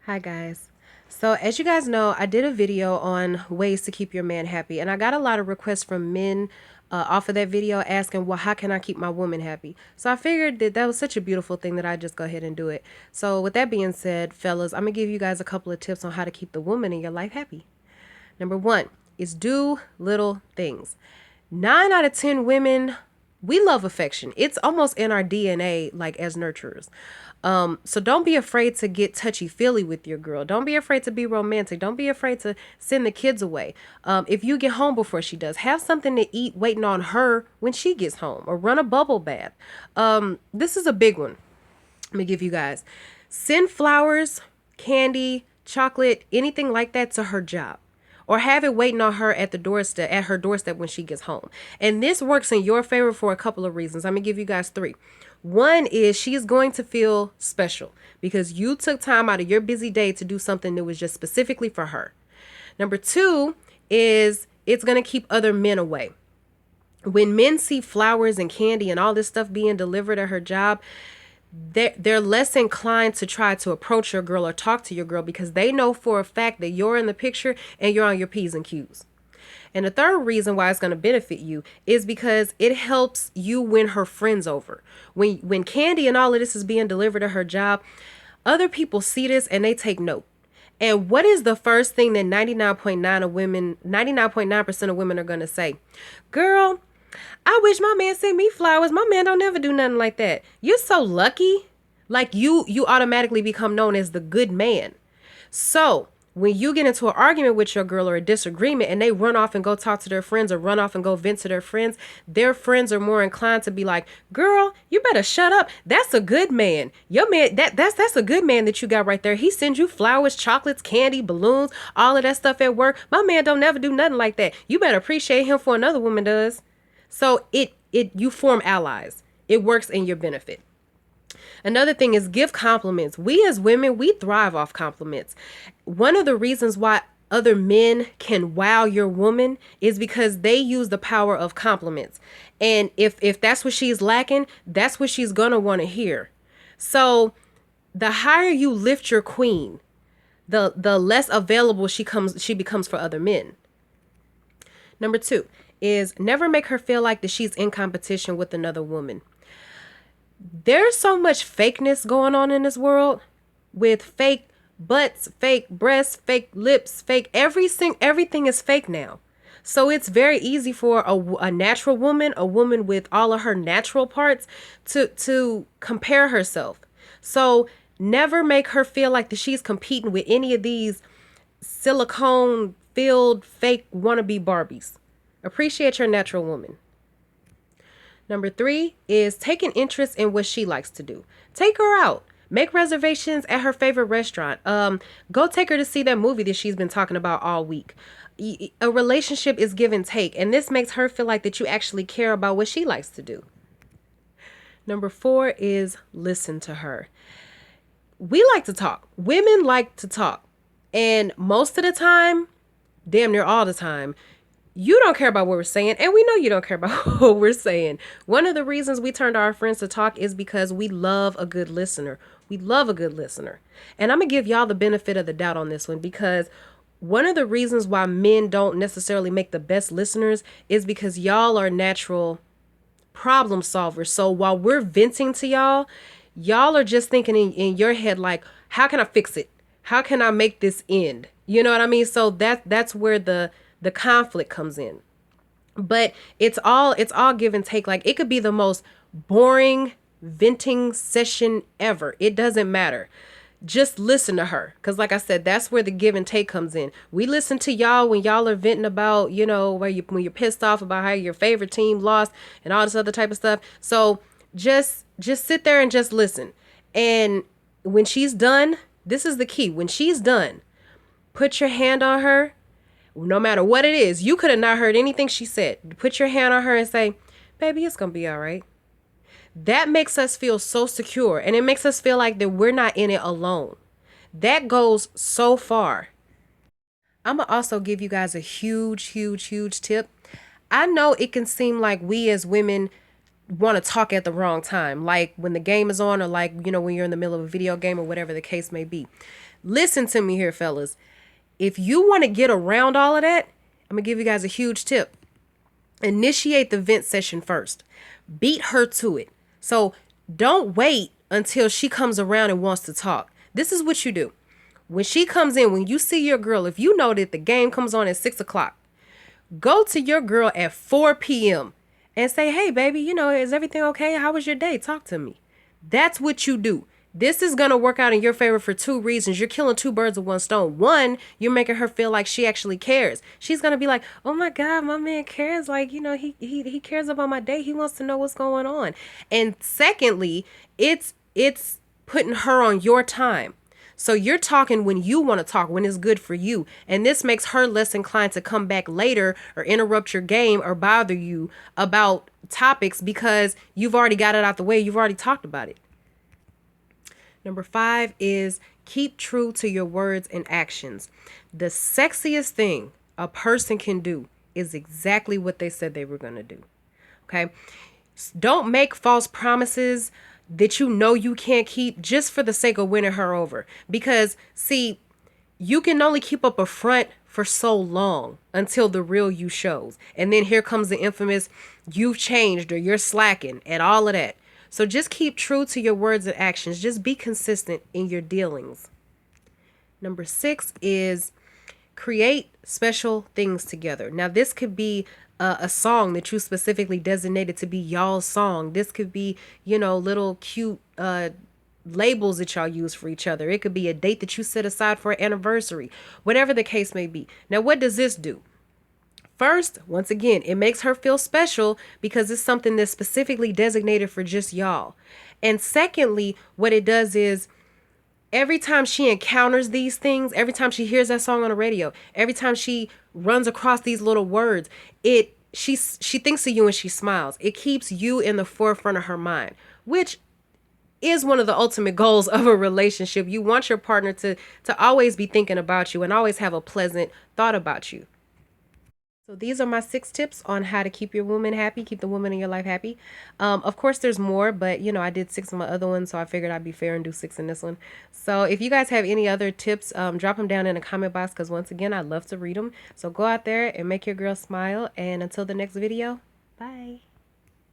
Hi guys. So as you guys know, I did a video on ways to keep your man happy, and I got a lot of requests from men off of that video asking, well, how can I keep my woman happy? So I figured that that was such a beautiful thing that I'd just go ahead and do it. So with that being said, fellas, I'm gonna give you guys a couple of tips on how to keep the woman in your life happy. Number one is do little things. 9 out of 10 women, we love affection. It's almost in our DNA, like as nurturers. So don't be afraid to get touchy feely with your girl. Don't be afraid to be romantic. Don't be afraid to send the kids away. If you get home before she does, have something to eat waiting on her when she gets home, or run a bubble bath. This is a big one. Let me give you guys. Send flowers, candy, chocolate, anything like that to her job, or have it waiting on her at her doorstep when she gets home. And this works in your favor for a couple of reasons. I'm gonna give you guys three. One is she is going to feel special because you took time out of your busy day to do something that was just specifically for her. Number two is it's going to keep other men away. When men see flowers and candy and all this stuff being delivered at her job, they're less inclined to try to approach your girl or talk to your girl because they know for a fact that you're in the picture and you're on your P's and Q's. And the third reason why it's going to benefit you is because it helps you win her friends over. When candy and all of this is being delivered to her job, other people see this and they take note. And what is the first thing that 99.9% of women are going to say? Girl, I wish my man sent me flowers. My man don't never do nothing like that. You're so lucky. Like you automatically become known as the good man. So when you get into an argument with your girl or a disagreement and they run off and go talk to their friends or run off and go vent to their friends are more inclined to be like, girl, you better shut up. That's a good man. Your man, that's a good man that you got right there. He sends you flowers, chocolates, candy, balloons, all of that stuff at work. My man don't never do nothing like that. You better appreciate him for another woman does. So you form allies. It works in your benefit. Another thing is give compliments. We as women, we thrive off compliments. One of the reasons why other men can wow your woman is because they use the power of compliments. And if that's what she's lacking, that's what she's gonna want to hear. So the higher you lift your queen, the less available she becomes for other men. Number two is never make her feel like that she's in competition with another woman. There's so much fakeness going on in this world with fake butts, fake breasts, fake lips, fake everything is fake now. So it's very easy for a natural woman, a woman with all of her natural parts to compare herself. So never make her feel like that she's competing with any of these silicone filled fake wannabe Barbies. Appreciate your natural woman. Number three is take an interest in what she likes to do. Take her out. Make reservations at her favorite restaurant. Go take her to see that movie that she's been talking about all week. A relationship is give and take, and this makes her feel like that you actually care about what she likes to do. Number four is listen to her. We like to talk. Women like to talk. And most of the time, damn near all the time, you don't care about what we're saying, and we know you don't care about what we're saying. One of the reasons we turn to our friends to talk is because we love a good listener. We love a good listener. And I'm going to give y'all the benefit of the doubt on this one because one of the reasons why men don't necessarily make the best listeners is because y'all are natural problem solvers. So while we're venting to y'all are just thinking in your head like, how can I fix it? How can I make this end? You know what I mean? So that's where the conflict comes in. But it's all give and take. Like it could be the most boring venting session ever. It doesn't matter. Just listen to her. Because like I said, that's where the give and take comes in. We listen to y'all when y'all are venting about, when you're pissed off about how your favorite team lost and all this other type of stuff. So just sit there and just listen. And when she's done, this is the key. When she's done, put your hand on her. No matter what it is, you could have not heard anything she said. Put your hand on her and say, baby, it's going to be all right. That makes us feel so secure. And it makes us feel like that we're not in it alone. That goes so far. I'm going to also give you guys a huge tip. I know it can seem like we as women want to talk at the wrong time, like when the game is on, or like, when you're in the middle of a video game or whatever the case may be. Listen to me here, fellas. If you want to get around all of that, I'm going to give you guys a huge tip. Initiate the vent session first. Beat her to it. So don't wait until she comes around and wants to talk. This is what you do. When she comes in, when you see your girl, if you know that the game comes on at 6 o'clock, go to your girl at 4 p.m. and say, hey, baby, is everything okay? How was your day? Talk to me. That's what you do. This is going to work out in your favor for two reasons. You're killing two birds with one stone. One, you're making her feel like she actually cares. She's going to be like, oh my God, my man cares. Like, he cares about my day. He wants to know what's going on. And secondly, it's putting her on your time. So you're talking when you want to talk, when it's good for you. And this makes her less inclined to come back later or interrupt your game or bother you about topics because you've already got it out the way. You've already talked about it. Number 5 is keep true to your words and actions. The sexiest thing a person can do is exactly what they said they were going to do. Okay? Don't make false promises that you can't keep just for the sake of winning her over. Because, see, you can only keep up a front for so long until the real you shows. And then here comes the infamous, you've changed or you're slacking and all of that. So just keep true to your words and actions. Just be consistent in your dealings. Number 6 is create special things together. Now, this could be a song that you specifically designated to be y'all's song. This could be, little cute labels that y'all use for each other. It could be a date that you set aside for an anniversary, whatever the case may be. Now, what does this do? First, once again, it makes her feel special because it's something that's specifically designated for just y'all. And secondly, what it does is every time she encounters these things, every time she hears that song on the radio, every time she runs across these little words, she thinks of you and she smiles. It keeps you in the forefront of her mind, which is one of the ultimate goals of a relationship. You want your partner to always be thinking about you and always have a pleasant thought about you. So these are my 6 tips on how to keep your woman happy, keep the woman in your life happy. Of course, there's more, but, I did 6 in my other one, so I figured I'd be fair and do 6 in this one. So if you guys have any other tips, drop them down in the comment box because, once again, I love to read them. So go out there and make your girl smile. And until the next video, bye.